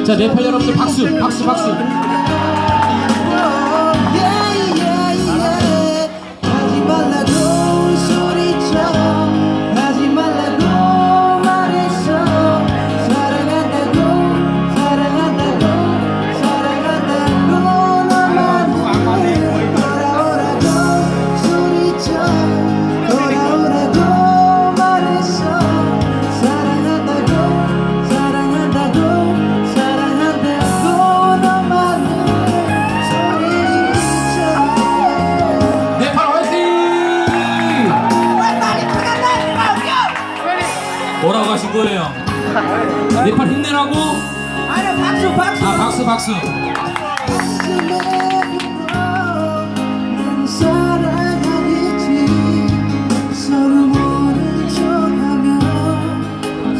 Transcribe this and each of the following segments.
자, 네팔 여러분들 박수, 박수, 박수. 하지 말라고 소리쳐 하지 말라고 말했어 사랑한다고 사랑한다고 사랑한다고 너만을 돌아오라고 소리쳐 돌아오라고 말했어 사랑한다고 사랑한다고 사랑한다고 너만을 소리쳐 네팔 화이팅! 뭐라고 하신 거예요? 네팔 힘내라고? 아니 박수 박수 아, 박수, 박수. 난 사랑하겠지 서로 모른 척하며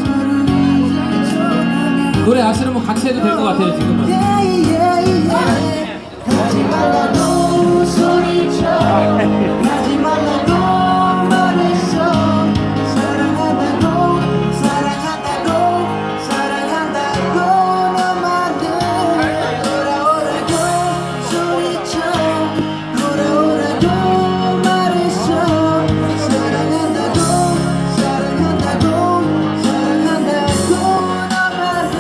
서로 잊은 척하며 노래 아시는 분 같이 해도 될 것 같아요, 지금은. 하지 말라고 소리쳐 하지 말라고 말했어 사랑한다고 사랑한다고 사랑한다고 너만을 돌아오라고 소리쳐 돌아오라고 말했어 사랑한다고 사랑한다고 사랑한다고 너만을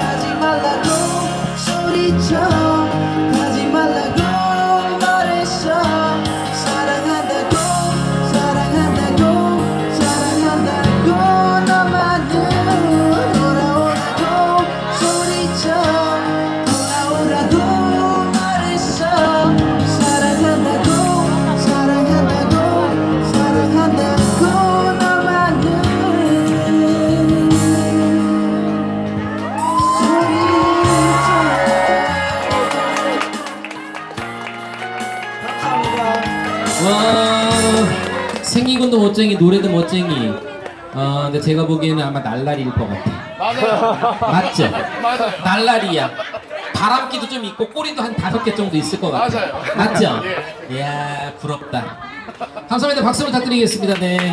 하지 말라고 소리쳐 하지 말라고 말했어 사랑한다고 사랑한다고 사랑한다고 너만을 돌아오라고 소리쳐 돌아오라고 말했어 사랑한다고 사랑한다고 사랑한다고 너만을 와, 생긴 것도 멋쟁이, 노래도 멋쟁이. 근데 제가 보기에는 아마 날라리일 것 같아. 맞아요. 맞죠? 맞아요. 날라리야. 바람기도 좀 있고 꼬리도 한 5개 정도 있을 것 같아. 맞아요. 맞죠? 예. 이야, 부럽다. 감사합니다. 박수 부탁드리겠습니다. 네.